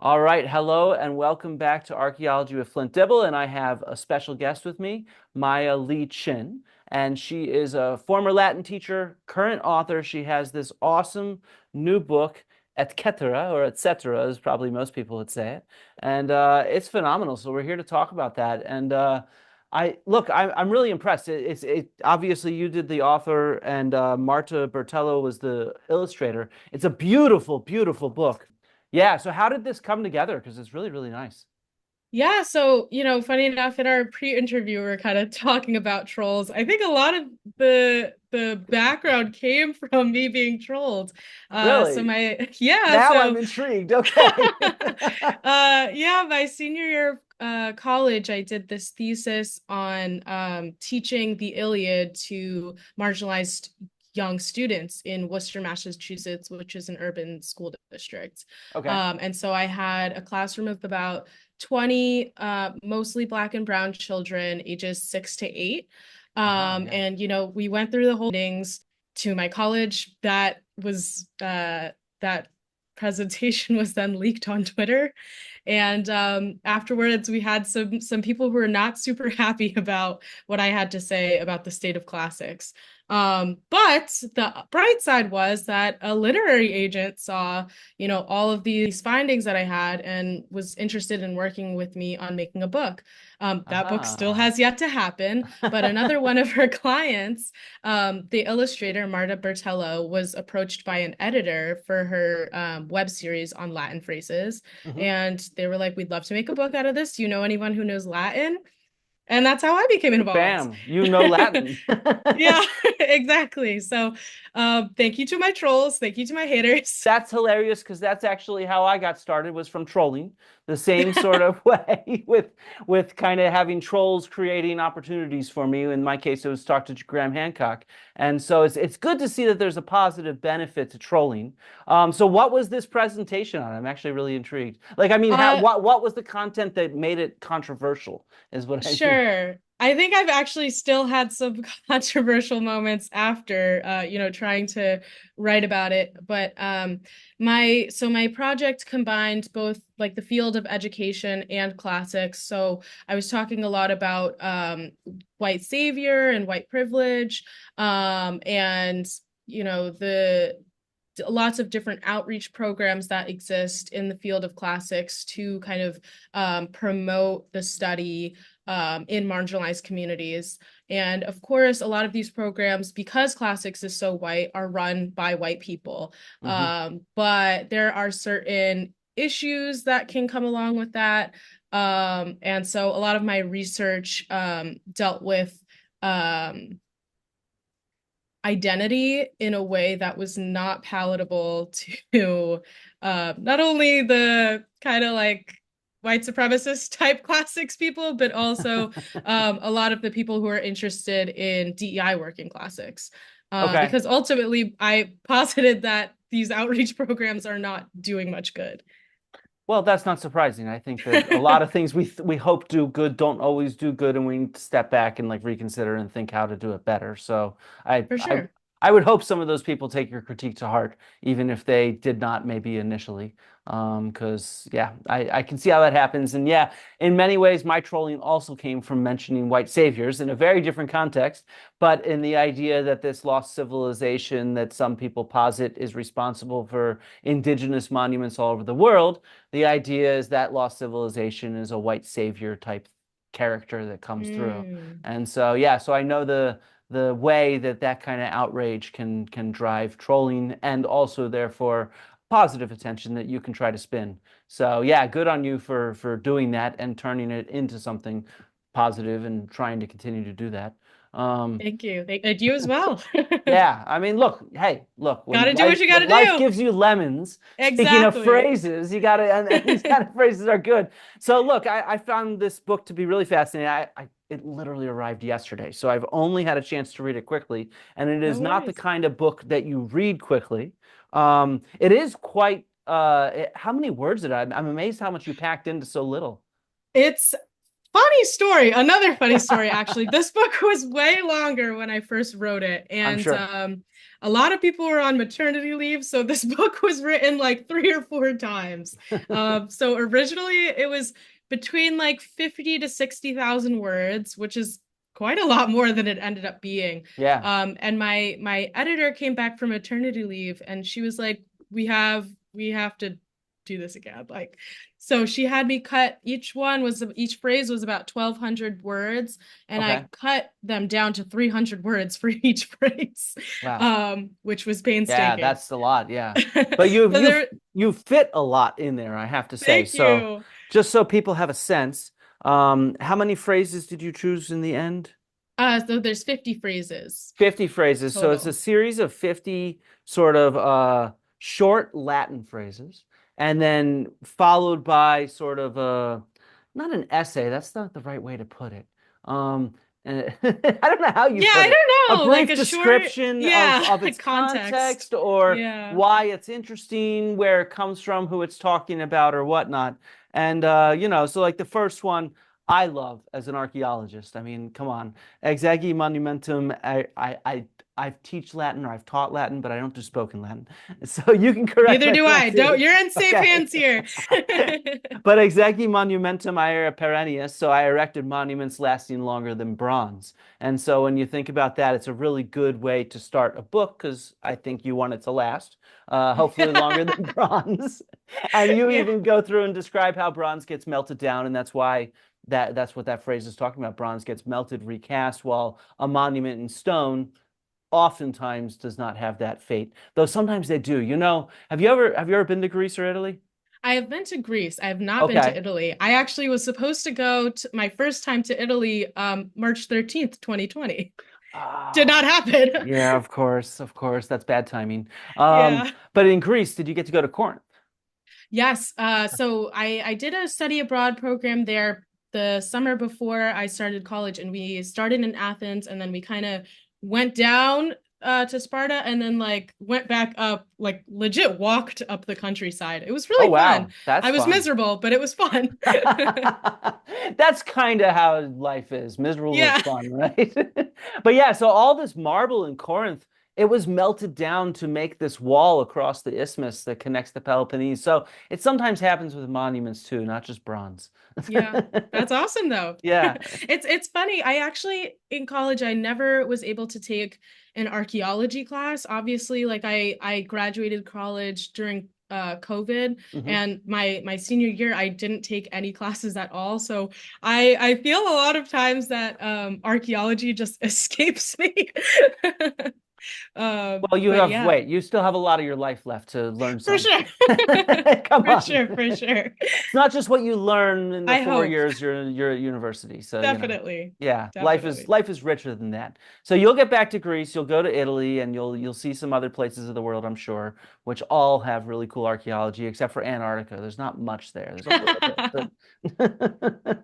All right, hello and welcome back to Archaeology with Flint Dibble. And I have a special guest with me, Maia Lee Chin. And she is a former Latin teacher, current author. She has this awesome new book, etc., or etc., as probably most people would say it. And it's phenomenal. So we're here to talk about that. And I'm really impressed. It obviously you did the author, and Marta Bertello was the illustrator. It's a beautiful, beautiful book. Yeah, so how did this come together? Because it's really, really nice. Yeah, so funny enough, in our pre-interview, we are kind of talking about trolls. I think a lot of the background came from me being trolled. So Really? my yeah, Now I'm so intrigued. Okay. yeah, my senior year of college, I did this thesis on teaching the Iliad to marginalized young students in Worcester, Massachusetts, which is an urban school district. Okay. And so I had a classroom of about 20 mostly Black and brown children ages 6 to 8. Uh-huh, yeah. And we went through the whole things to my college. That presentation was then leaked on Twitter. And afterwards, we had some people who were not super happy about what I had to say about the state of classics. But the bright side was that a literary agent saw, all of these findings that I had and was interested in working with me on making a book. That book still Uh-huh. has yet to happen, but another one of her clients, the illustrator Marta Bertello, was approached by an editor for her web series on Latin phrases. Hmm. And they were like, "We'd love to make a book out of this. Do you know anyone who knows Latin?" And that's how I became involved. Bam, you know Latin. Yeah, exactly. So, thank you to my trolls. Thank you to my haters. That's hilarious because that's actually how I got started was from trolling, the same sort of way with kind of having trolls creating opportunities for me. In my case, it was talk to Graham Hancock, and so it's good to see that there's a positive benefit to trolling. So what was this presentation on? I'm actually really intrigued. Like, I mean, Uh, what was the content that made it controversial? Is what I mean. Sure. I think I've actually still had some controversial moments after trying to write about it. But my project combined both like the field of education and classics. So I was talking a lot about white savior and white privilege, and the lots of different outreach programs that exist in the field of classics to kind of promote the study in marginalized communities. And of course, a lot of these programs, because classics is so white, are run by white people. Hmm. But there are certain issues that can come along with that. And so a lot of my research dealt with um, identity in a way that was not palatable to not only the kind of like white supremacist type classics people, but also a lot of the people who are interested in DEI work in classics. Okay. Because ultimately, I posited that these outreach programs are not doing much good. Well, that's not surprising. I think that a lot of things we hope do good don't always do good, and we need to step back and like reconsider and think how to do it better. So I For I sure. I would hope some of those people take your critique to heart, even if they did not maybe initially. Because yeah, I can see how that happens. And yeah, in many ways, my trolling also came from mentioning white saviors in a very different context, but in the idea that this lost civilization that some people posit is responsible for indigenous monuments all over the world. The idea is that lost civilization is a white savior type character that comes through. Mm. And so yeah, so I know the way that that kind of outrage can drive trolling and also therefore positive attention that you can try to spin. So yeah, good on you for doing that and turning it into something positive and trying to continue to do that. Um, Thank you. And you as well. yeah, I mean, look, hey, look, Gotta do what you when gotta life do. gives you lemons, speaking of Exactly. phrases, you gotta, and these kind of phrases are good. So look, I found this book to be really fascinating. It literally arrived yesterday, so I've only had a chance to read it quickly, and it is No not the worries. kind of book that you read quickly. It is quite, how many words did I'm amazed how much you packed into so little. It's Funny story. Another funny story, actually. This book was way longer when I first wrote it. I'm And sure. a lot of people were on maternity leave. So this book was written like 3 or 4 times. So originally it was between like 50 to 60,000 words, which is quite a lot more than it ended up being. Yeah. And my editor came back from maternity leave and she was like, we have to do this again. Like, so she had me cut each phrase was about 1,200 words, and I Okay. cut them down to 300 words for each phrase, Wow. which was Yeah, painstaking. that's a lot. Yeah. But So there, you fit a lot in there, I have to say. thank So you. just so people have a sense, how many phrases did you choose in the end? So there's 50 phrases 50 phrases. So it's a total. series of 50 sort of short Latin phrases, and then followed by sort of not an essay, that's not the right way to put it. And I don't know how you Yeah, put it. I A don't know, like brief a short, description yeah, of its context. context or Yeah. why it's interesting, where it comes from, who it's talking about, or whatnot. And so like the first one I love as an archaeologist. I mean, come on. Exegi monumentum. I teach Latin or I've taught Latin, but I don't do spoken Latin. So you can correct Neither my do I. Don't, pronunciation. you're in safe Okay. hands here. But exegi monumentum aera perennius, so I erected monuments lasting longer than bronze. And so when you think about that, it's a really good way to start a book because I think you want it to last, hopefully longer than bronze. And you Yeah. even go through and describe how bronze gets melted down, and that's why that's what that phrase is talking about. Bronze gets melted, recast, while a monument in stone oftentimes does not have that fate. Though sometimes they do. Have you ever been to Greece or Italy? I have been to Greece. I have not been to Okay. Italy. I actually was supposed to go to my first time to Italy, March 13th, 2020. Did not Ah, happen. yeah, of course, of course. That's bad timing. Yeah. But in Greece, did you get to go to Corinth? Yes. So I did a study abroad program there the summer before I started college, and we started in Athens, and then we kind of went down to Sparta, and then like went back up, like legit walked up the countryside. It was Oh, really fun. wow. That's I was fun. miserable, but it was fun. That's kind of how life is, miserable but Yeah. fun, right? But yeah, so all this marble in Corinth, it was melted down to make this wall across the isthmus that connects the Peloponnese. So it sometimes happens with monuments too, not just bronze. Yeah, that's awesome though. Yeah. It's funny. I actually in college I never was able to take an archaeology class. Obviously, like I graduated college during COVID, Hmm. and my senior year I didn't take any classes at all. So I feel a lot of times that archaeology just escapes me. Well, But yeah, you still have a lot of your life left to learn for some. sure. Come For on. sure, for sure. It's not just what you learn in the I four hope. years you're at university. So, Definitely. yeah, Definitely. life is richer than that. So you'll get back to Greece, you'll go to Italy, and you'll see some other places of the world, I'm sure, which all have really cool archaeology, except for Antarctica. There's not much there. There's a little bit, but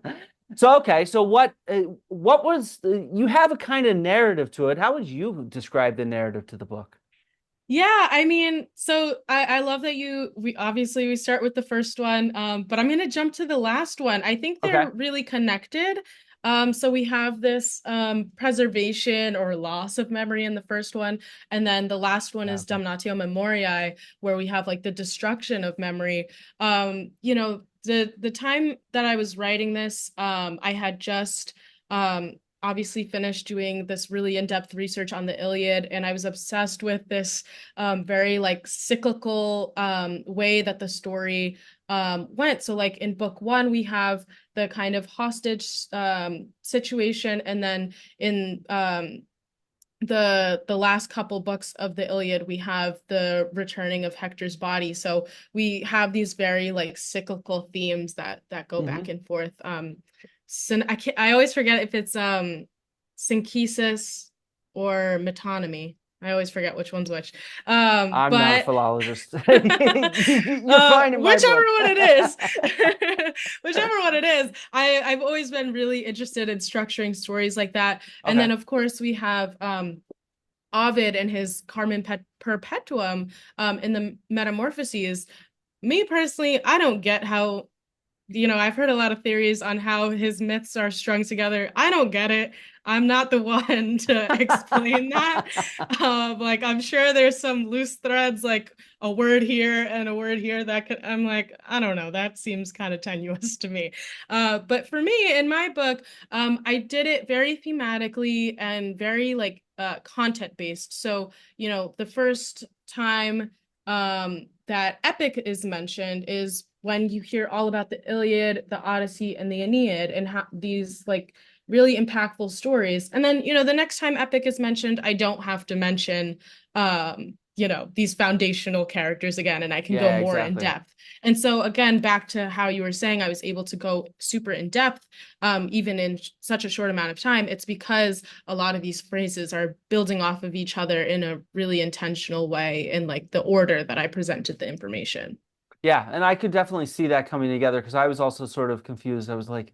so okay. So what was you have a kind of narrative to it. How would you describe the narrative to the book? Yeah, I mean, so I love that we obviously we start with the first one, but I'm gonna jump to the last one. I think Okay. they're really connected. So we have this preservation or loss of memory in the first one, and then the last one Yeah, is okay. Damnatio Memoriae, where we have like the destruction of memory. The time that I was writing this, I had just um obviously finished doing this really in-depth research on the Iliad, and I was obsessed with this very like cyclical way that the story went. So like in book one, we have the kind of hostage situation, and then in the last couple books of the Iliad, we have the returning of Hector's body. So we have these very like cyclical themes that go back Hmm. and forth. I always forget if it's synchesis or metonymy. I always forget which one's which. I'm not a But philologist. You're fine in my whichever book. one it is, whichever one it is, I've always been really interested in structuring stories like that. And Okay. then of course we have Ovid and his Carmen Perpetuum in the Metamorphoses. Me personally, I don't get how I've heard a lot of theories on how his myths are strung together. I don't get it. I'm not the one to explain that. Like I'm sure there's some loose threads, like a word here and a word here that could, I'm like, I don't know. That seems kind of tenuous to me. But for me, in my book, I did it very thematically and very like content based. So, the first time that epic is mentioned is when you hear all about the Iliad, the Odyssey, and the Aeneid, and how these like really impactful stories. And then, the next time epic is mentioned, I don't have to mention these foundational characters again, and I can go Yeah, more in exactly. depth. And so again, back to how you were saying, I was able to go super in depth, even in such a short amount of time. It's because a lot of these phrases are building off of each other in a really intentional way in like the order that I presented the information. Yeah, and I could definitely see that coming together because I was also sort of confused. I was like,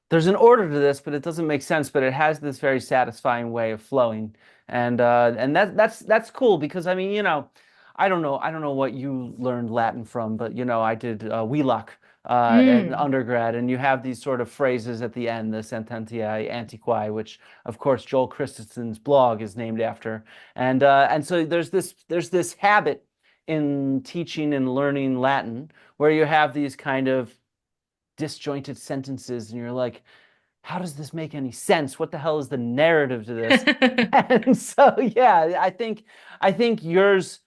there's an order to this, but it doesn't make sense, but it has this very satisfying way of flowing. And that's cool because I mean, I don't know what you learned Latin from, but I did Wheelock in Mm. undergrad, and you have these sort of phrases at the end, the Sententiae Antiquae, which of course Joel Christensen's blog is named after. And so there's this habit in teaching and learning Latin where you have these kind of disjointed sentences and you're like, how does this make any sense? What the hell is the narrative to this? And so yeah, I think yours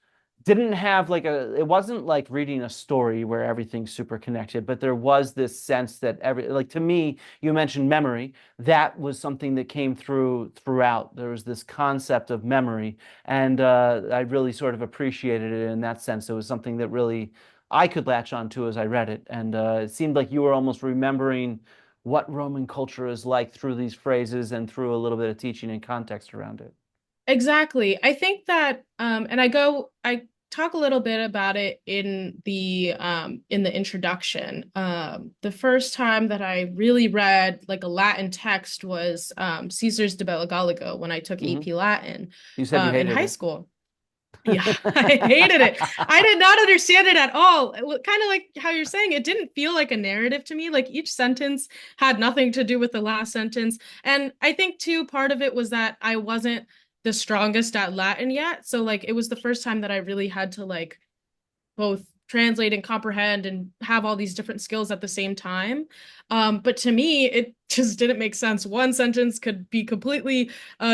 didn't have like it wasn't like reading a story where everything's super connected, but there was this sense that like to me, you mentioned memory. That was something that came throughout. There was this concept of memory, and I really sort of appreciated it in that sense. It was something that really I could latch onto as I read it, and it seemed like you were almost remembering what Roman culture is like through these phrases and through a little bit of teaching and context around it. Exactly. I think that and I talk a little bit about it in the introduction. The first time that I really read like a Latin text was Caesar's De Bello Gallico when I took Hmm. AP Latin You said you in hated high it. school. Yeah, I hated it. I did not understand it at all. Kind of like how you're saying, it didn't feel like a narrative to me. Like each sentence had nothing to do with the last sentence. And I think too, part of it was that I wasn't the strongest at Latin yet. So like it was the first time that I really had to like both translate and comprehend and have all these different skills at the same time. But to me, it just didn't make sense. One sentence could be completely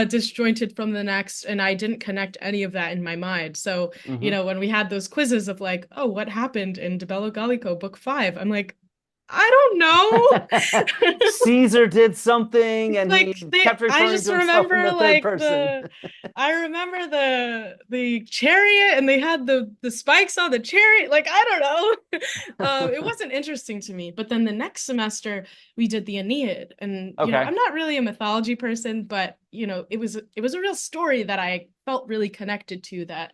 disjointed from the next, and I didn't connect any of that in my mind. So, Hmm. when we had those quizzes of like, oh, what happened in De Bello Gallico, book five? I'm like, I don't know. Caesar did something and Like he they kept I referring just to himself in remember the third like person. the I remember the chariot and they had the spikes on the chariot. Like I don't know. It wasn't interesting to me. But then the next semester we did the Aeneid. And Okay. I'm not really a mythology person, but it was a real story that I felt really connected to that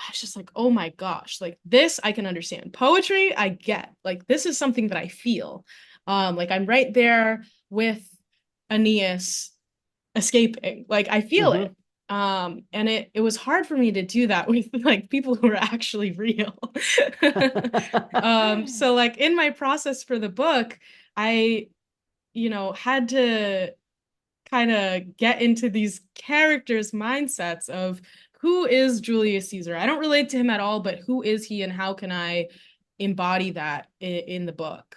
I was just like, oh my gosh, like this I can understand. Poetry, I get. Like this is something that I feel. Like I'm right there with Aeneas escaping. Like I feel Hmm. it. And it was hard for me to do that with like people who are actually real. So like in my process for the book, I, had to kind of get into these characters' mindsets of who is Julius Caesar? I don't relate to him at all, but who is he and how can I embody that in the book?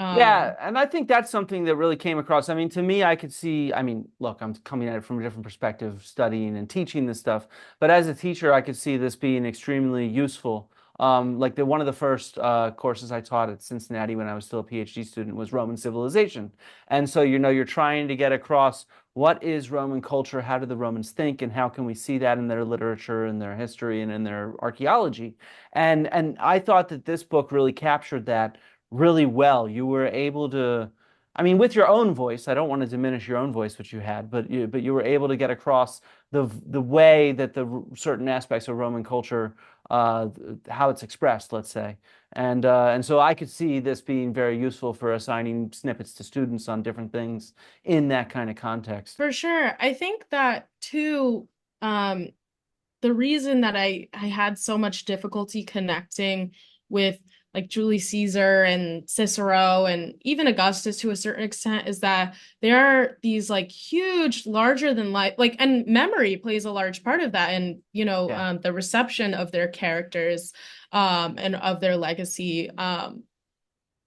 Yeah, Um, and I think that's something that really came across. I mean, to me, I could see, I mean, look, I'm coming at it from a different perspective, studying and teaching this stuff. But as a teacher, I could see this being extremely useful. Like one of the first courses I taught at Cincinnati when I was still a PhD student was Roman civilization. And so, you're trying to get across what is Roman culture, how do the Romans think, and how can we see that in their literature and their history and in their archaeology. And I thought that this book really captured that really well. You were able to, I mean, with your own voice, I don't want to diminish your own voice, which you had, but you were able to get across the way that the certain aspects of Roman culture, uh, how it's expressed, let's say. And so I could see this being very useful for assigning snippets to students on different things in that kind of context. for sure. I think that too, um, the reason that I had so much difficulty connecting with like Julius Caesar and Cicero and even Augustus to a certain extent is that there are these like huge, larger than life, like, and memory plays a large part of that. And, Yeah. the reception of their characters, and of their legacy.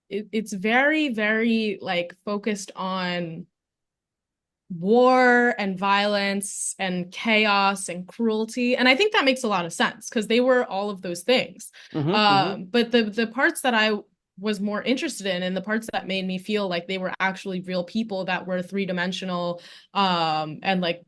It's very, very like focused on war and violence and chaos and cruelty. And I think that makes a lot of sense because they were all of those things. Hmm. But the parts that I was more interested in and the parts that made me feel like they were actually real people that were three-dimensional, and like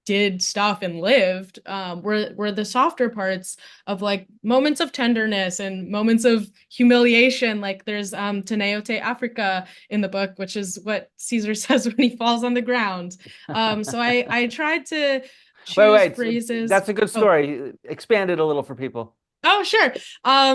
did stuff and lived, were the softer parts of like moments of tenderness and moments of humiliation. Like there's Teneote Africa in the book, which is what Caesar says when he falls on the ground. So I tried to Wait, choose wait. phrases. That's a good Oh, story. Expand it a little for people. oh, sure.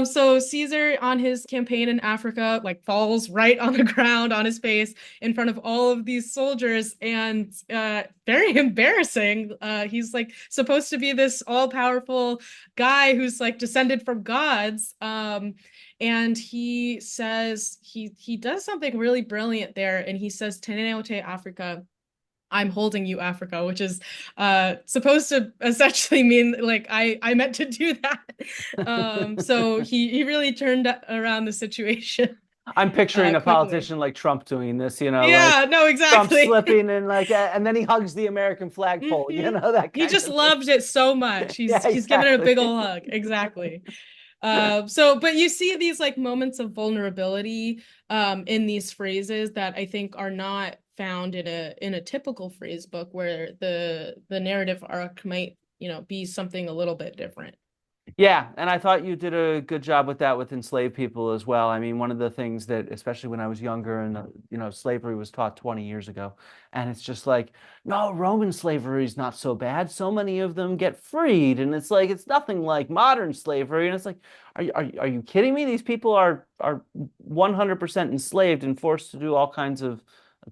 So Caesar on his campaign in Africa, like falls right on the ground on his face in front of all of these soldiers, and very embarrassing. He's like supposed to be this all-powerful guy who's like descended from gods. And he says he does something really brilliant there, and he says, "Teneote Africa." I'm holding you, Africa, which is supposed to essentially mean like I meant to do that. So he really turned around the situation I'm picturing a quickly. politician like Trump doing this, like Yeah, no, Trump exactly. slipping and and then he hugs the American flagpole, Hmm. that He kind just of thing. loved it so much. Yeah, He's giving it a exactly. big old hug. Exactly. But you see these like moments of vulnerability in these phrases that I think are not found in a typical phrase book where the narrative arc might, be something a little bit different. Yeah, and I thought you did a good job with that with enslaved people as well. I mean, one of the things that, especially when I was younger and, slavery was taught 20 years ago, and it's just like, no, Roman slavery is not so bad. So many of them get freed, and it's like, it's nothing like modern slavery. And it's like, are you kidding me? These people are 100% enslaved and forced to do all kinds of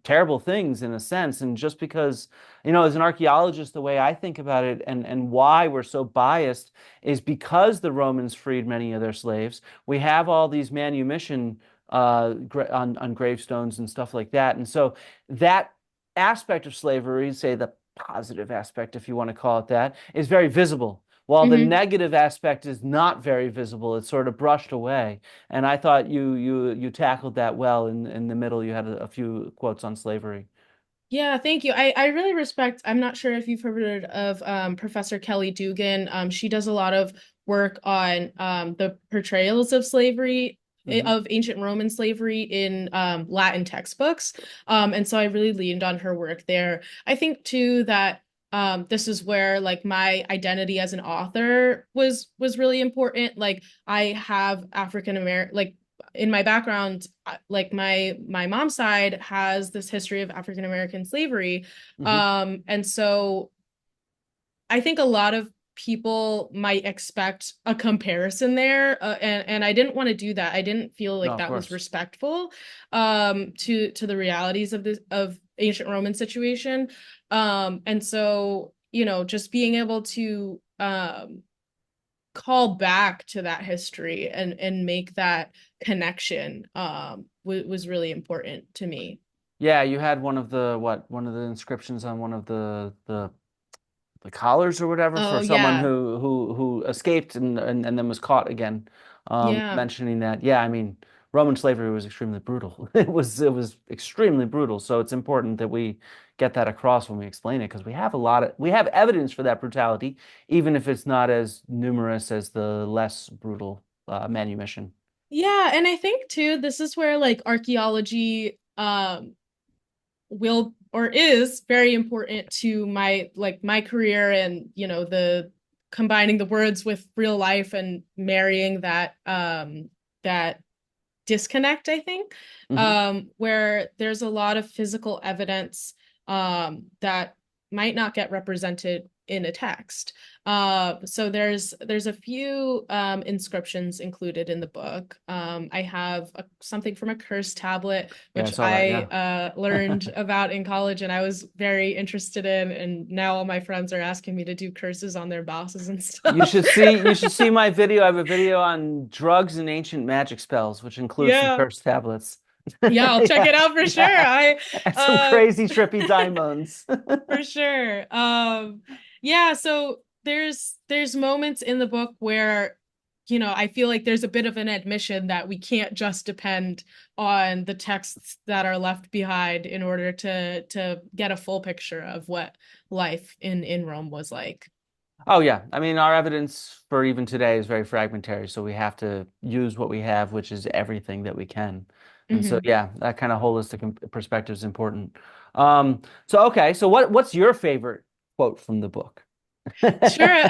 terrible things in a sense. And just because, as an archaeologist, the way I think about it and why we're so biased is because the Romans freed many of their slaves. We have all these manumission on gravestones and stuff like that. And so that aspect of slavery, say the positive aspect, if you want to call it that, is very visible. While the Mhm. negative aspect is not very visible, it's sort of brushed away. And I thought you tackled that well in the middle. You had a few quotes on slavery. Yeah, thank you. I really respect, I'm not sure if you've heard of Professor Kelly Dugan. She does a lot of work on the portrayals of slavery, Hmm. of ancient Roman slavery in Latin textbooks. And so I really leaned on her work there. I think too that this is where like my identity as an author was really important. Like I have African American, like in my background, like my mom's side has this history of African American slavery. Hmm. And so I think a lot of people might expect a comparison there, and I didn't want to do that. I didn't feel No, like of that was course. respectful to the realities of this of ancient Roman situation. And so, just being able to call back to that history and make that connection was really important to me. Yeah, you had one of the inscriptions on one of the collars or whatever for Oh someone yeah. who escaped and then was caught again. Yeah. Mentioning that, yeah, I mean, Roman slavery was extremely brutal. It was extremely brutal. So it's important that we get that across when we explain it because we have evidence for that brutality, even if it's not as numerous as the less brutal manumission. Yeah, and I think too this is where like archaeology will or is very important to my career, and the combining the words with real life and marrying that disconnect, I think, Hmm. where there's a lot of physical evidence that might not get represented in a text. So there's a few inscriptions included in the book. I have something from a curse tablet, Yeah, I which saw that. I Yeah. learned about in college, and I was very interested in. And now all my friends are asking me to do curses on their bosses and stuff. You should see my video. I have a video on drugs and ancient magic spells, which includes some Yeah. curse tablets. Yeah, I'll check it Yeah, out for sure. yeah. And some Uh crazy trippy diamonds. for sure. Yeah, so there's moments in the book where, I feel like there's a bit of an admission that we can't just depend on the texts that are left behind in order to get a full picture of what life in Rome was like. Oh yeah, I mean our evidence for even today is very fragmentary, so we have to use what we have, which is everything that we can. And so Mhm. yeah, that kind of holistic perspective is important. So okay, so what's your favorite quote from the book? Sure.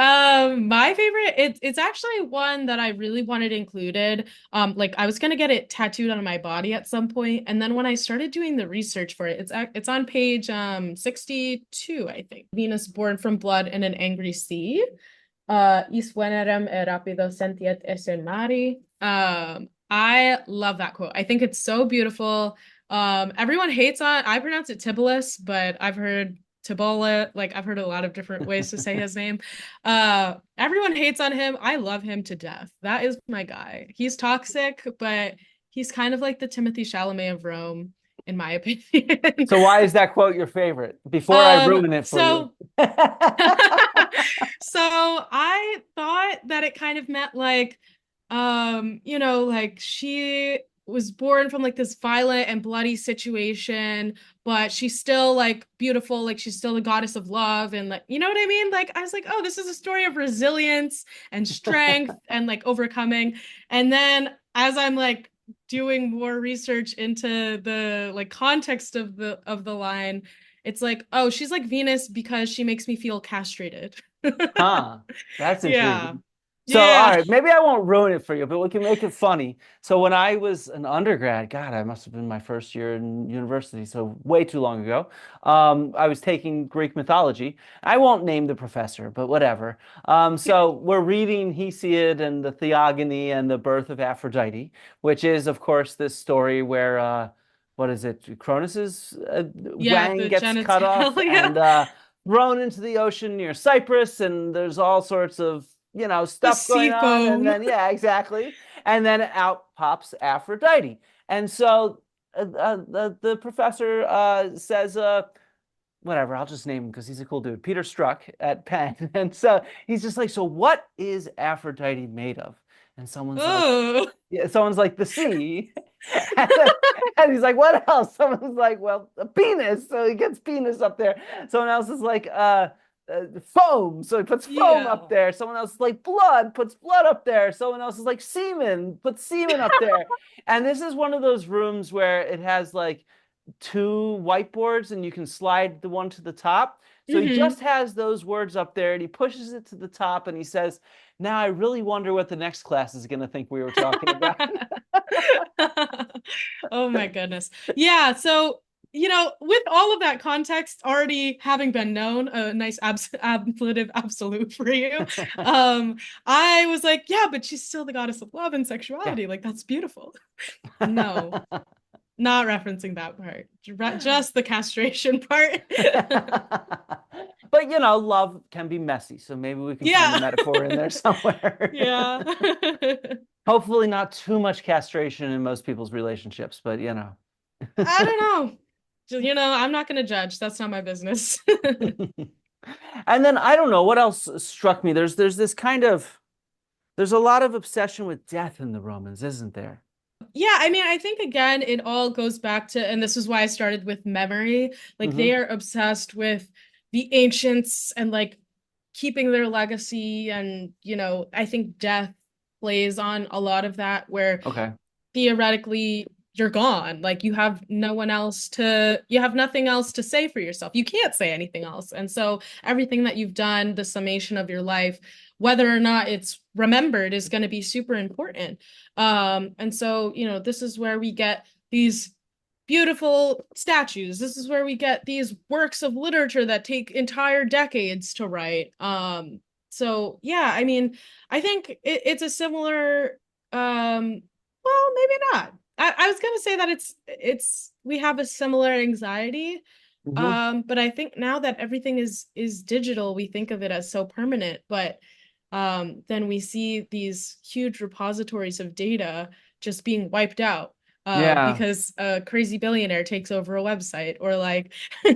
My favorite, it's actually one that I really wanted included. Like I was gonna get it tattooed on my body at some point, and then when I started doing the research for it, it's on page 62, I think. Venus born from blood in an angry sea. Is venerem e rapido sentiet esse mari. I love that quote. I think it's so beautiful. Everyone hates on, I pronounce it Tibullus, but I've heard Tibulla, like I've heard a lot of different ways to say his name. Everyone hates on him. I love him to death. That is my guy. He's toxic, but he's kind of like the Timothy Chalamet of Rome, in my opinion. So why is that quote your favorite? Before I Um, ruin it for you. so So I thought that it kind of meant like, like she was born from like this violent and bloody situation, but she's still like beautiful, like she's still the goddess of love, and like, you know what I mean? Like I was like, oh, this is a story of resilience and strength and like overcoming. And then as I'm like doing more research into the like context of the line, it's like, oh, she's like Venus because she makes me feel castrated. Huh. That's Yeah. intriguing. So, all Yeah. right, maybe I won't ruin it for you, but we can make it funny. So, when I was an undergrad, God, I must have been my first year in university, so way too long ago. I was taking Greek mythology. I won't name the professor, but whatever. So, we're reading Hesiod and the Theogony and the birth of Aphrodite, which is, of course, this story where, what is it? Cronus's Yeah, wang the gets cut off genitalia. and thrown into the ocean near Cyprus, and there's all sorts of, The stuff going sea on. And foam. then, yeah, exactly. And then out pops Aphrodite. And so the professor says, whatever, I'll just name him because he's a cool dude, Peter Struck at Penn. And so he's just like, so what is Aphrodite made of? And someone's like, Oh. yeah, someone's like the sea. And, then, and he's like, what else? Someone's like, well, a penis. So he gets penis up there. Someone else is like, foam. So he puts foam up Yeah. there. Someone else is like blood, puts blood up there. Someone else is like semen, puts semen up there. And this is one of those rooms where it has like two whiteboards and you can slide the one to the top. So he Hmm. just has those words up there and he pushes it to the top and he says, now I really wonder what the next class is going to think we were talking about. Oh my goodness. Yeah, so with all of that context already having been known, a nice ablative absolute for you, I was like, yeah, but she's still the goddess of love and Yeah. sexuality. Like, that's beautiful. No, not referencing that part, just the castration part. But love can be messy, so maybe we can find a Yeah. metaphor in there somewhere. Yeah. Hopefully not too much castration in most people's relationships, but I don't know. I'm not going to judge. That's not my business. And then I don't know what else struck me. There's this kind of there's a lot of obsession with death in the Romans, isn't there? Yeah, I mean, I think again, it all goes back to, and this is why I started with memory. Like they Hmm. are obsessed with the ancients and like keeping their legacy. And, I think death plays on a lot of that, where Okay. theoretically you're gone. Like you have nothing else to say for yourself. You can't say anything else. And so everything that you've done, the summation of your life, whether or not it's remembered, is going to be super important. And so, this is where we get these beautiful statues. This is where we get these works of literature that take entire decades to write. So yeah, I mean, I think it's a similar well, maybe not. I was gonna say that it's we have a similar anxiety. Hmm. But I think now that everything is digital, we think of it as so permanent, but then we see these huge repositories of data just being wiped out Yeah. because a crazy billionaire takes over a website or like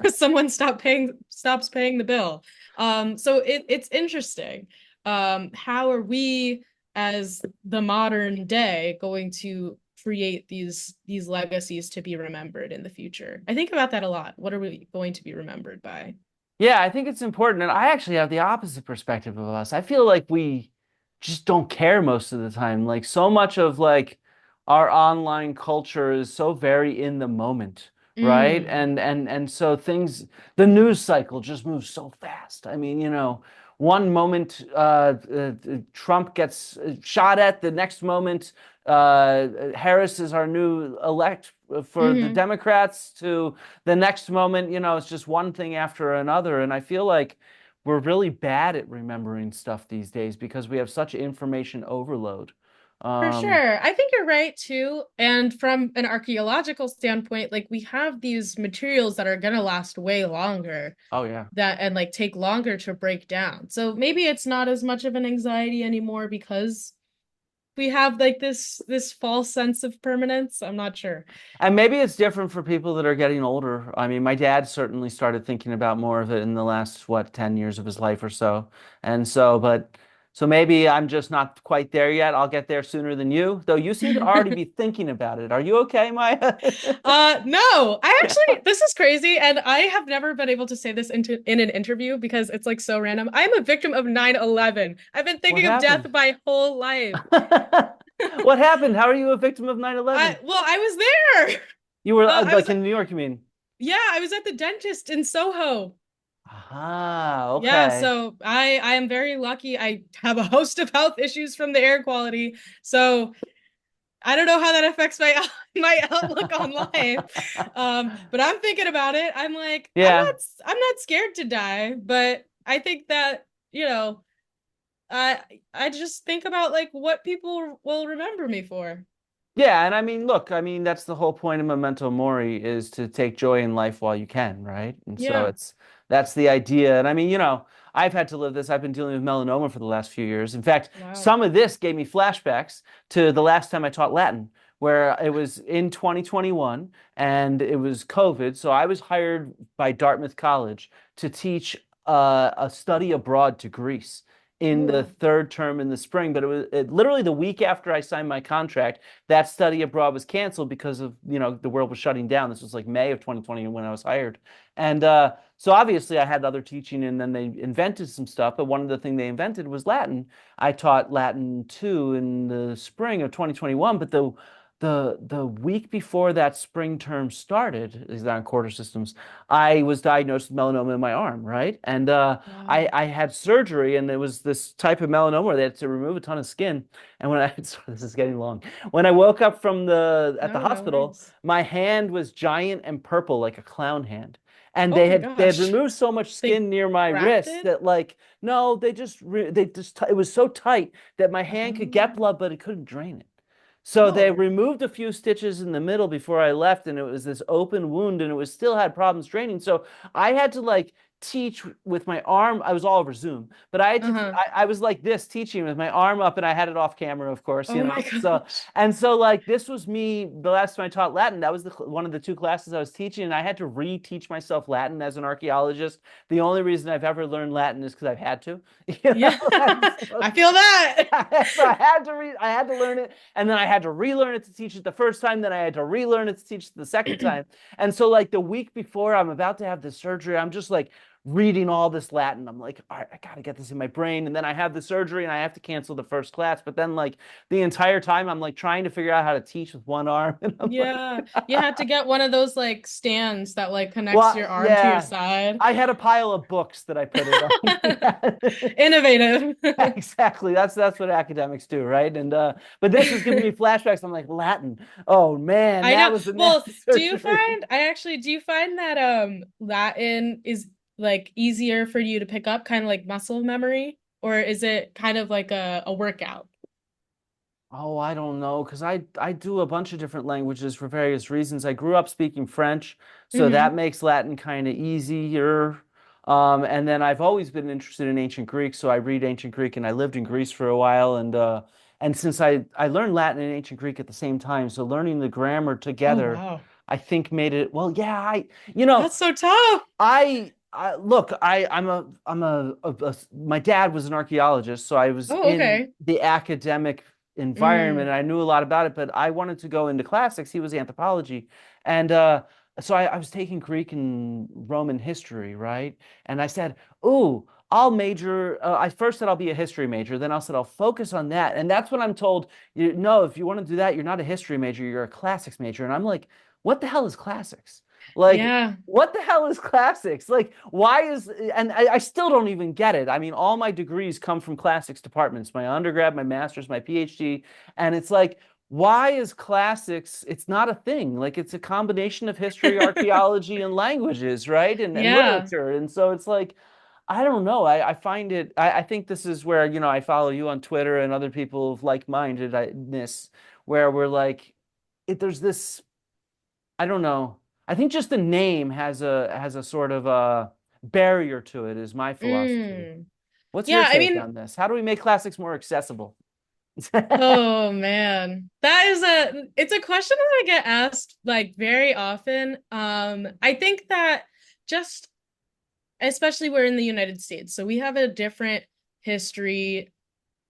someone stops paying the bill. So it's interesting. How are we as the modern day going to create these legacies to be remembered in the future? I think about that a lot. What are we going to be remembered by? Yeah, I think it's important. And I actually have the opposite perspective of us. I feel like we just don't care most of the time. Like so much of like our online culture is so very in the moment, right? Mm, And so things, the news cycle just moves so fast. I mean, one moment Trump gets shot at, the next moment Harris is our new elect for the hmm. Democrats, to the next moment, it's just one thing after another. And I feel like we're really bad at remembering stuff these days because we have such information overload. For Um, sure. I think you're right too. And from an archaeological standpoint, like we have these materials that are gonna last way longer oh yeah. that and like take longer to break down. So maybe it's not as much of an anxiety anymore because we have like this false sense of permanence. I'm not sure. And maybe it's different for people that are getting older. I mean, my dad certainly started thinking about more of it in the last, what, 10 years of his life or so. And so, so maybe I'm just not quite there yet. I'll get there sooner than you, though you seem to already be thinking about it. Are you okay, Maya? No, I Yeah. actually, this is crazy, and I have never been able to say this in an interview because it's like so random. I'm a victim of 9/11. I've been What thinking of death happened? my whole life. What happened? How are you a victim of 9/11? I was there. You were I was like in New York, you mean? Yeah, I was at the dentist in Soho. Ah, Yeah, okay. so I am very lucky. I have a host of health issues from the air quality. So I don't know how that affects my my outlook on life. But I'm thinking about it. I'm like, Yeah. I'm not scared to die, but I think that, you know, I I just think about like what people will remember me for. Yeah, and I mean, look, I mean, that's the whole point of memento mori is to take joy in life while you can, right? And so Yeah. that's the idea. And I mean, I've had to live this. I've been dealing with melanoma for the last few years. In fact, Wow. some of this gave me flashbacks to the last time I taught Latin, where it was in 2021 and it was COVID. So I was hired by Dartmouth College to teach a study abroad to Greece in the Ooh. third term in the spring. But literally the week after I signed my contract, that study abroad was canceled because of, the world was shutting down. This was like May of 2020 when I was hired. And so obviously I had other teaching and then they invented some stuff. But one of the things they invented was Latin. I taught Latin 2 in the spring of 2021, but the week before that spring term started, is on quarter systems, I was diagnosed with melanoma in my arm, right? And Wow. I had surgery, and it was this type of melanoma where they had to remove a ton of skin. And when I, sorry, this is getting long. When I woke up from at the No, no hospital, worries. my hand was giant and purple like a clown hand. And Oh my they had gosh. removed so much They skin near my wrist grafted? that like no, they just it was so tight that my hand could get Oh. blood, but it couldn't drain it. So they Oh. removed a few stitches in the middle before I left, and it was this open wound, and it was still had problems draining. So I had to like teach with my arm. I was all over Zoom, but Uh-huh. I was like this teaching with my arm up, and I had it off camera, of course, Oh my So gosh. like this was me the last time I taught Latin. That was one of the two classes I was teaching, and I had to reteach myself Latin as an archaeologist. The only reason I've ever learned Latin is because I've had to, Yeah. I feel that. So I had to learn it, and then I had to relearn it to teach it the first time. Then I had to relearn it to teach it the second time. And so, like the week before I'm about to have this surgery, I'm just like reading all this Latin. I'm like, all right, I gotta get this in my brain. And then I have the surgery and I have to cancel the first class. But then like the entire time I'm like trying to figure out how to teach with one arm. And I'm like, Yeah, you have to get one of those like stands that like connects well, your arm to your yeah. side. I had a pile of books that I put it on. Yeah. Innovative. Exactly. That's what academics do, right? And but this is giving me flashbacks. I'm like, Latin. Oh man, I that know. was a Well, nasty surgery. do you find that Latin is like easier for you to pick up, kind of like muscle memory, or is it kind of like a workout? Oh, I don't know, because I do a bunch of different languages for various reasons. I grew up speaking French, so that Hmm. makes Latin kind of easier. And then I've always been interested in ancient Greek, so I read ancient Greek, and I lived in Greece for a while, and since I learned Latin and ancient Greek at the same time, so learning the grammar Oh together, wow. I think made it, well, yeah, you know, That's so tough. I look, my dad was an archaeologist, so I was Oh, in okay. the academic environment. Mm, I knew a lot about it, but I wanted to go into classics. He was anthropology. And so I was taking Greek and Roman history, right? And I said, "Ooh, I'll major. I first said I'll be a history major. Then I said I'll focus on that." And that's when I'm told, no, if you want to do that, you're not a history major, you're a classics major. And I'm like, what the hell is classics? Like, yeah. what the hell is classics? Like, why is, and I still don't even get it. I mean, all my degrees come from classics departments, my undergrad, my master's, my PhD. And it's like, why is classics? It's not a thing. Like, it's a combination of history, archaeology, and languages, right? And Yeah. literature. And so it's like, I don't know. I find it, I think this is where, I follow you on Twitter and other people of like-mindedness, where we're like, there's this, I don't know. I think just the name has a sort of a barrier to it, is my philosophy. Mm. What's your Yeah, I take mean, on this? How do we make classics more accessible? oh man. That is it's a question that I get asked like very often. I think that just especially we're in the United States, so we have a different history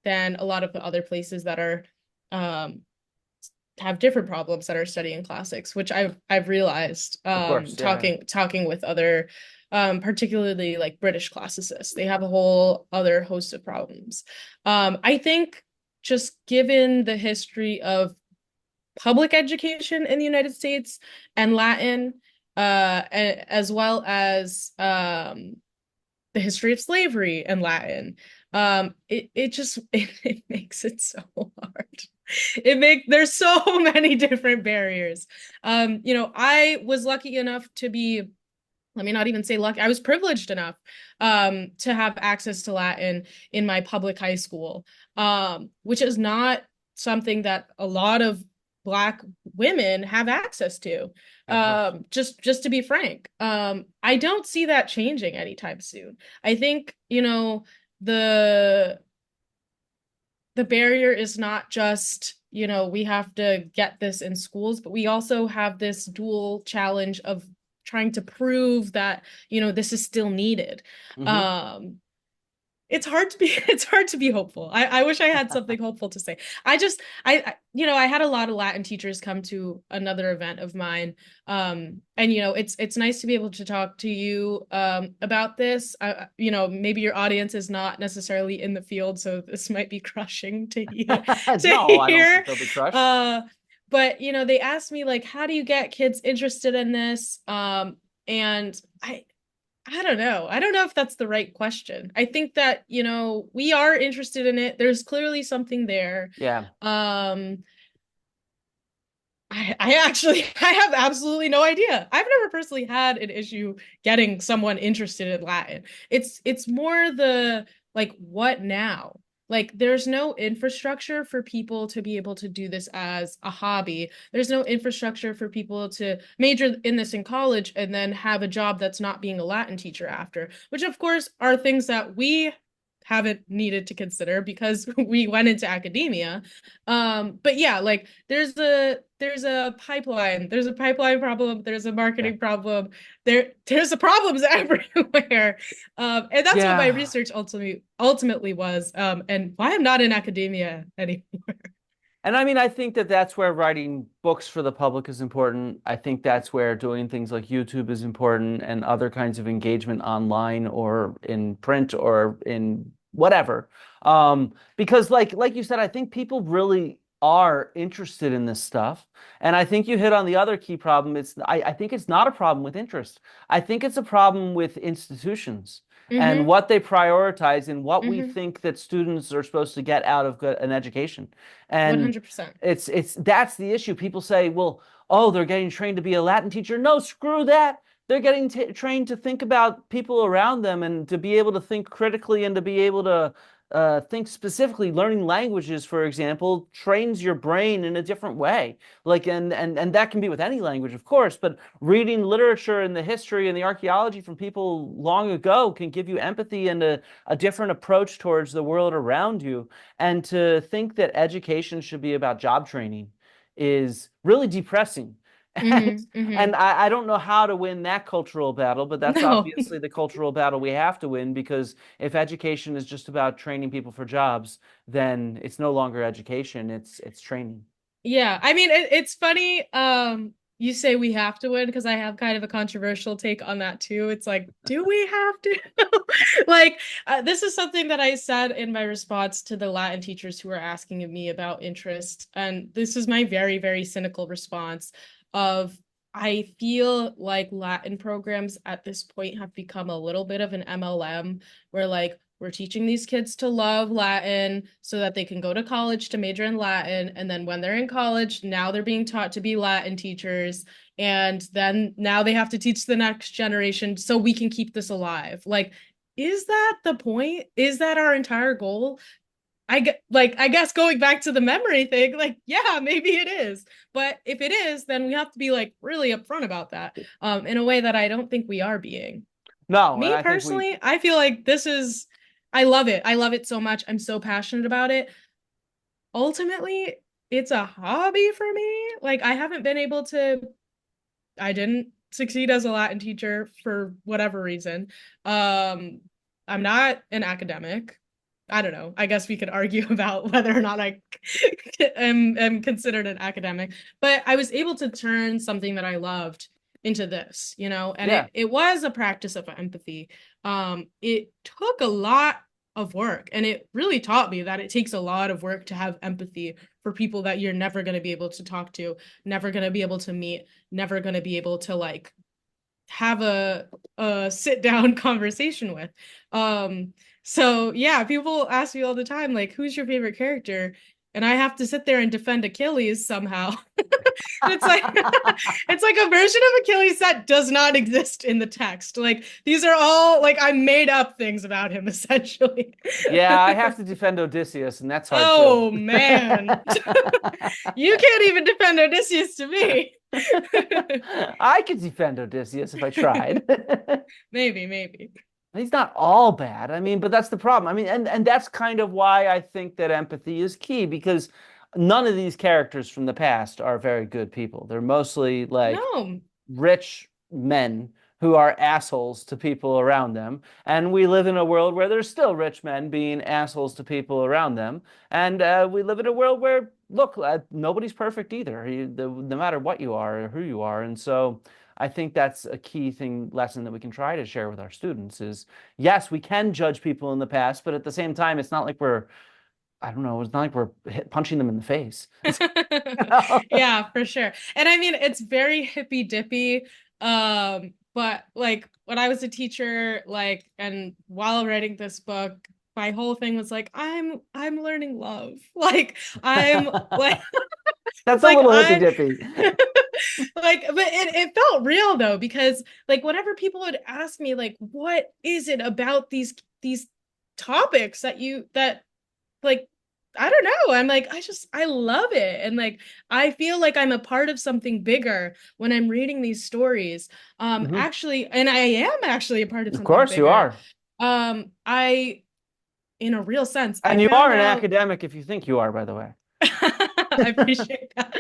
than a lot of the other places that are um have different problems that are studying classics, which I've realized Of course, yeah. talking with other particularly like British classicists. They have a whole other host of problems. I think just given the history of public education in the United States and Latin, as well as the history of slavery and Latin. It just it makes it so hard. There's so many different barriers. I was lucky enough to be, let me not even say lucky, I was privileged enough to have access to Latin in my public high school, which is not something that a lot of Black women have access to. Of course. Just to be frank, I don't see that changing anytime soon. I think, the the barrier is not just, we have to get this in schools, but we also have this dual challenge of trying to prove that, this is still needed. Hmm. Um, it's hard to be it's hard to be hopeful. I wish I had something hopeful to say. I had a lot of Latin teachers come to another event of mine. And it's nice to be able to talk to you about this. Maybe your audience is not necessarily in the field, so this might be crushing to hear to No, I don't think hear. they'll be crushed. Uh but they asked me like, how do you get kids interested in this? And I don't know. I don't know if that's the right question. I think that, we are interested in it. There's clearly something there. Yeah. Um, I actually I have absolutely no idea. I've never personally had an issue getting someone interested in Latin. It's more the like what now? Like there's no infrastructure for people to be able to do this as a hobby. There's no infrastructure for people to major in this in college and then have a job that's not being a Latin teacher after, which of course are things that we haven't needed to consider because we went into academia. But yeah, like there's a pipeline problem, there's a Yeah. marketing problem, there's a problems everywhere. And that's what my Yeah. research ultimately was, and why I'm not in academia anymore. And I mean, I think that that's where writing books for the public is important. I think that's where doing things like YouTube is important and other kinds of engagement online or in print or in whatever. Because like you said, I think people really are interested in this stuff. And I think you hit on the other key problem. I think it's not a problem with interest. I think it's a problem with institutions and Mm-hmm. what they prioritize and what we Mm-hmm. think that students are supposed to get out of an education. And 100%. it's that's the issue. People say, well, oh, they're getting trained to be a Latin teacher. No, screw that. They're getting trained to think about people around them and to be able to think critically and to be able to think specifically. Learning languages, for example, trains your brain in a different way. Like, and that can be with any language, of course, but reading literature and the history and the archaeology from people long ago can give you empathy and a different approach towards the world around you. And to think that education should be about job training is really depressing. And, Mm-hmm. Mm-hmm. and I don't know how to win that cultural battle, but that's No. obviously the cultural battle we have to win because if education is just about training people for jobs, then it's no longer education, it's training. Yeah, I mean it's funny. You say we have to win because I have kind of a controversial take on that too. It's like, do we have to? Like, this is something that I said in my response to the Latin teachers who were asking of me about interest, and this is my very, very cynical response of I feel like Latin programs at this point have become a little bit of an MLM where like we're teaching these kids to love Latin so that they can go to college to major in Latin. And then when they're in college, now they're being taught to be Latin teachers. And then now they have to teach the next generation so we can keep this alive. Like, is that the point? Is that our entire goal? I guess going back to the memory thing, like, yeah, maybe it is. But if it is, then we have to be like really upfront about that in a way that I don't think we are being. No, and Me I think we personally, I feel like this is, I love it. I love it so much. I'm so passionate about it. Ultimately, it's a hobby for me. Like, I haven't been able to, I didn't succeed as a Latin teacher for whatever reason. Um, I'm not an academic. I don't know. I guess we could argue about whether or not I am considered an academic, but I was able to turn something that I loved into this, you know, and yeah. it was a practice of empathy. It took a lot of work, and it really taught me that it takes a lot of work to have empathy for people that you're never going to be able to talk to, never going to be able to meet, never going to be able to like have a sit down conversation with. So yeah, people ask me all the time, like, who's your favorite character? And I have to sit there and defend Achilles somehow. It's like it's like a version of Achilles that does not exist in the text. Like these are all like I made up things about him essentially. Yeah, I have to defend Odysseus, and that's hard too. Oh man. You can't even defend Odysseus to me. I could defend Odysseus if I tried. Maybe, maybe. He's not all bad. I mean, but that's the problem. I mean, and that's kind of why I think that empathy is key because none of these characters from the past are very good people. They're mostly like No. rich men who are assholes to people around them. And we live in a world where there's still rich men being assholes to people around them. And we live in a world where, look, nobody's perfect either, no matter what you are or who you are. And so I think that's a key thing, lesson that we can try to share with our students is, yes, we can judge people in the past, but at the same time, it's not like we're, I don't know, it's not like we're punching them in the face. Yeah, for sure. And I mean, it's very hippy dippy. But like when I was a teacher, like, and while writing this book, my whole thing was like, I'm learning love. Like I'm like That's a like little hippy I'm dippy. like but it felt real though because like whenever people would ask me like what is it about these topics that you that like I don't know. I'm like, I love it. And like, I feel like I'm a part of something bigger when I'm reading these stories. Mhm. Actually, and I am actually a part of Of something course you bigger. are. In a real sense, I And you found are an out, academic if you think you are, by the way. I appreciate that.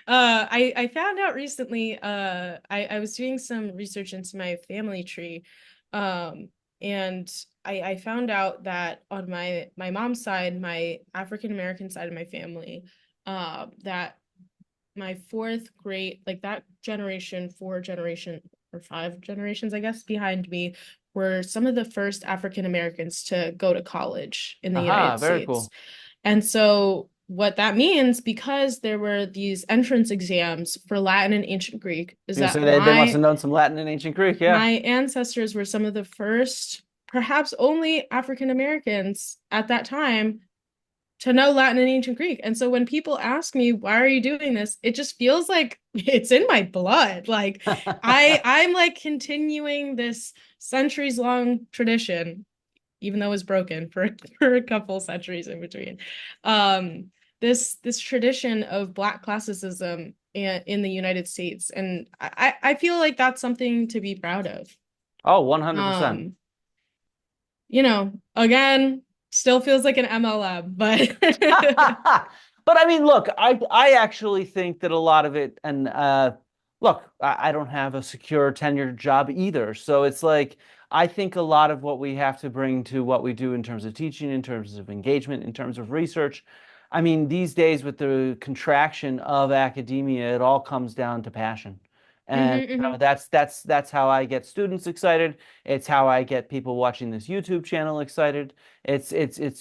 I found out recently, I was doing some research into my family tree. And I found out that on my mom's side, my African American side of my family, that my fourth grade, like that generation, four generation or five generations, I guess, behind me were some of the first African Americans to go to college in the Aha, United very States. cool. And so what that means, because there were these entrance exams for Latin and ancient Greek, is You that say they must have known some Latin and ancient Greek, yeah. my ancestors were some of the first, perhaps only African Americans at that time to know Latin and ancient Greek. And so when people ask me, why are you doing this? It just feels like it's in my blood. Like I'm like continuing this centuries long tradition, even though it was broken for a couple centuries in between. Um, this tradition of Black classicism in the United States. And I feel like that's something to be proud of. Oh, 100%. Um, again, still feels like an MLM, but But I mean, look, I actually think that a lot of it, and look, I don't have a secure tenured job either. So it's like I think a lot of what we have to bring to what we do in terms of teaching, in terms of engagement, in terms of research. I mean, these days with the contraction of academia, it all comes down to passion. And hmm hmm that's how I get students excited. It's how I get people watching this YouTube channel excited. It's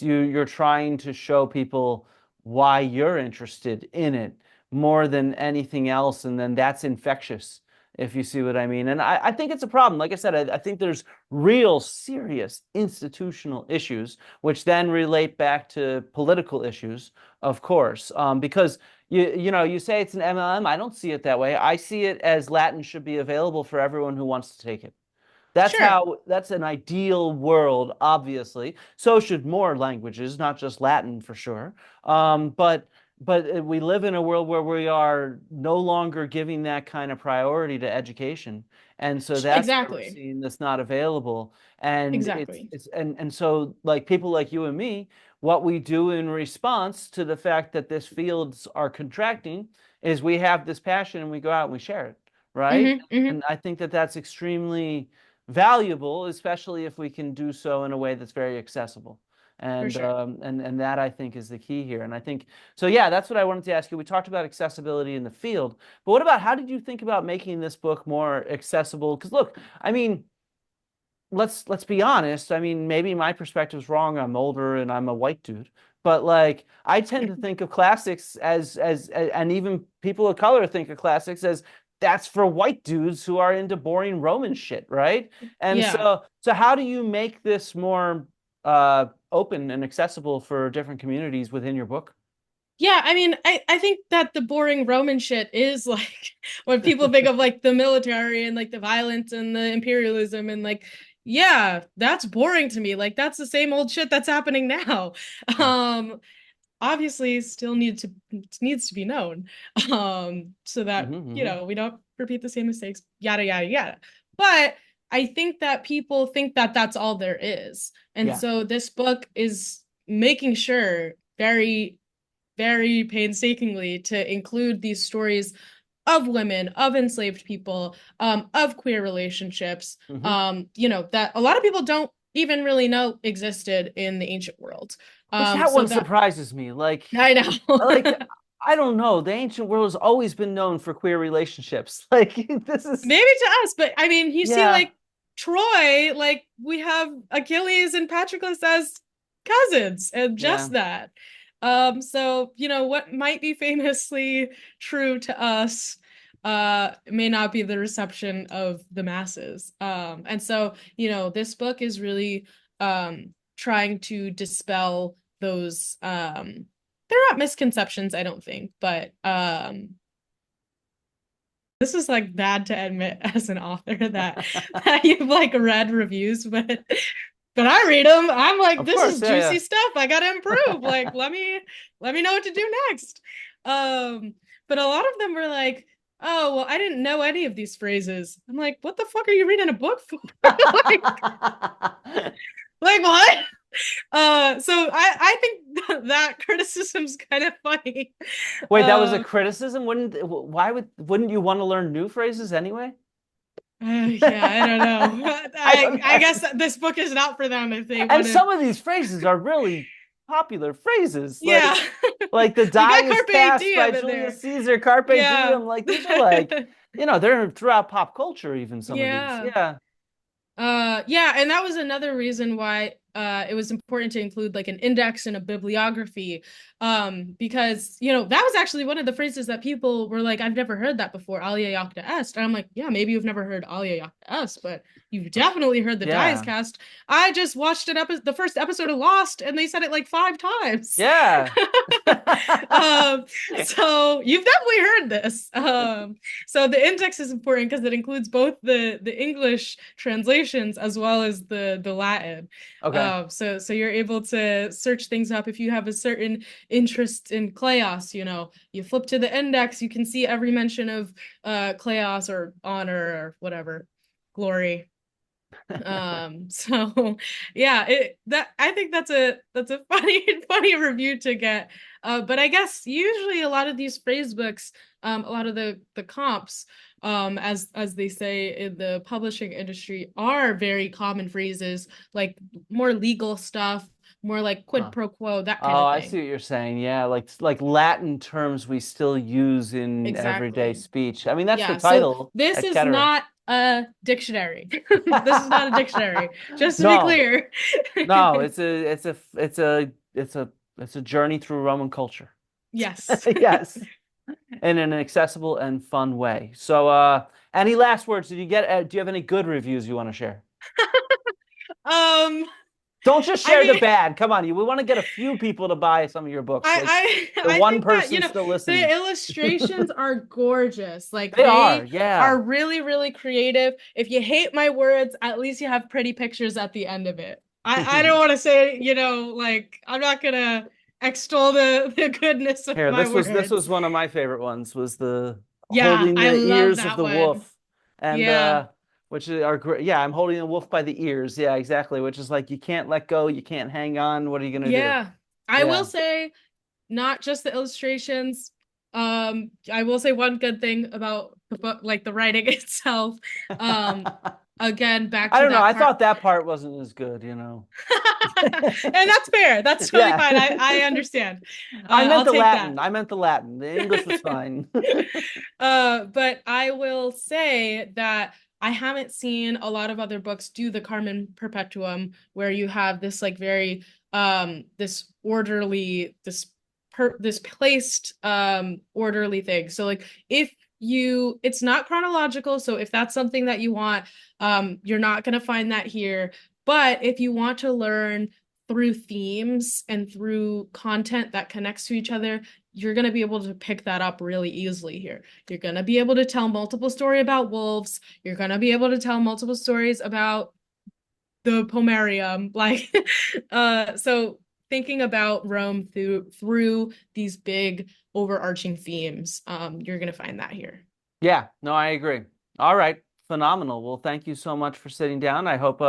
you're trying to show people why you're interested in it more than anything else, and then that's infectious, if you see what I mean. And I think it's a problem. Like I said, I think there's real serious institutional issues, which then relate back to political issues, of course, because you say it's an MLM. I don't see it that way. I see it as Latin should be available for everyone who wants to take it. Sure. That's an ideal world, obviously. So should more languages, not just Latin for sure. But we live in a world where we are no longer giving that kind of priority to education. And so that's why we're Exactly. seeing this not available. And Exactly. and so like people like you and me, what we do in response to the fact that this fields are contracting is we have this passion and we go out and we share it, right? Hmm And I think that that's extremely valuable, especially if we can do so in a way that's very accessible. For And sure. and that I think is the key here. And I think so. Yeah, that's what I wanted to ask you. We talked about accessibility in the field, but what about how did you think about making this book more accessible? Because look, I mean, let's be honest. I mean, maybe my perspective's wrong. I'm older and I'm a white dude, but like I tend to think of classics as and even people of color think of classics as that's for white dudes who are into boring Roman shit, right? And Yeah. so how do you make this more open and accessible for different communities within your book? Yeah, I mean, I think that the boring Roman shit is like when people think of like the military and like the violence and the imperialism and like, yeah, that's boring to me. Like that's the same old shit that's happening now. Yeah. Um, obviously still needs to be known. So that, Hmm. we don't repeat the same mistakes, yada yada yada. But I think that people think that that's all there is. And Yeah. so this book is making sure very very painstakingly to include these stories of women, of enslaved people, of queer relationships, Hmm. that a lot of people don't even really know existed in the ancient world. Which that So one that surprises me. Like I like know. I don't know. The ancient world has always been known for queer relationships. Like this is Maybe to us, but I mean, you see, yeah, like Troy, like we have Achilles and Patroclus as cousins, and yeah. just that. So what might be famously true to us, may not be the reception of the masses. And so this book is really trying to dispel those. They're not misconceptions, I don't think, but this is like bad to admit as an author that you've like read reviews, but I read them. I'm like, Of this course, is yeah, juicy stuff. I gotta improve. Like, let me know what to do next. Um, but a lot of them were like, oh, well, I didn't know any of these phrases. I'm like, what the fuck are you reading a book for? like, yeah. like what? So I think that criticism's kind of funny. Wait, that was a Uh, criticism? Wouldn't you want to learn new phrases anyway? Yeah, I don't know. I don't I know. guess this book is not for them if they And want to. some of these phrases are really popular phrases, Yeah. like the We die got is Carpe cast by Diem in there. Julius Caesar, carpe Yeah. diem. Like these are like, they're throughout pop culture, even some of these. Yeah. Yeah. Yeah, and that was another reason why it was important to include like an index and a bibliography. Because that was actually one of the phrases that people were like, I've never heard that before, Alia Jacta Est. And I'm like, yeah, maybe you've never heard Alia Jacta Est, but you've definitely heard the Dies Yeah. Cast. I just watched the first episode of Lost, and they said it like 5 times. Yeah. um, so you've definitely heard this. So the index is important because it includes both the English translations as well as the Latin. Okay. So you're able to search things up if you have a certain interest in Kleos. You flip to the index, you can see every mention of Kleos or honor or whatever, glory. So yeah, that I think that's a funny review to get. But I guess usually a lot of these phrase books, a lot of the comps, as they say in the publishing industry, are very common phrases, like more legal stuff, more like quid Huh. pro quo, that kind Oh, of I see thing. what you're saying. Yeah, like Latin terms we still use in everyday Exactly. speech. I mean, that's the Yeah, so title this at is Kettering. not a dictionary. This is not a dictionary, just to be No, clear. no, it's a journey through Roman culture. Yes. Yes, in an accessible and fun way. So, any last words? Do you have any good reviews you want to share? Um, Don't just I share the mean, bad. Come on, we want to get a few people to buy some of your books. Like the I one think that, person still the listening. illustrations are gorgeous. Like They are, they yeah. are really, really creative. If you hate my words, at least you have pretty pictures at the end of it. I don't want to say, like I'm not gonna extol the goodness of Here, my this was words. one of my favorite ones, was the Yeah, holding I the love ears of that the one. wolf. And Yeah. which are great. Yeah, I'm holding the wolf by the ears. Yeah, exactly. Which is like you can't let go, you can't hang on. What are you gonna do? Yeah. I will Yeah. say not just the illustrations. I will say one good thing about the book, like the writing itself. Um, again, back I to don't know. that I part. thought that part wasn't as good. And that's fair. That's totally Yeah. fine. I understand. I meant I'll the take that. Latin. I meant the Latin. The English was fine. But I will say that I haven't seen a lot of other books do the Carmen Perpetuum, where you have this like very this orderly, this placed orderly thing. So like if it's not chronological, so if that's something that you want, you're not gonna find that here. But if you want to learn through themes and through content that connects to each other, you're going to be able to pick that up really easily here. You're going to be able to tell multiple stories about wolves. You're going to be able to tell multiple stories about the pomerium. Like, so thinking about Rome through these big overarching themes, you're going to find that here. Yeah, no, I agree. All right, phenomenal. Well, thank you so much for sitting down. I hope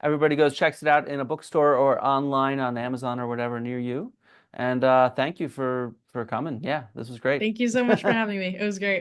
everybody goes checks it out in a bookstore or online on Amazon or whatever near you. And thank you for coming. Yeah, this was great. Thank you so much for having me. It was great.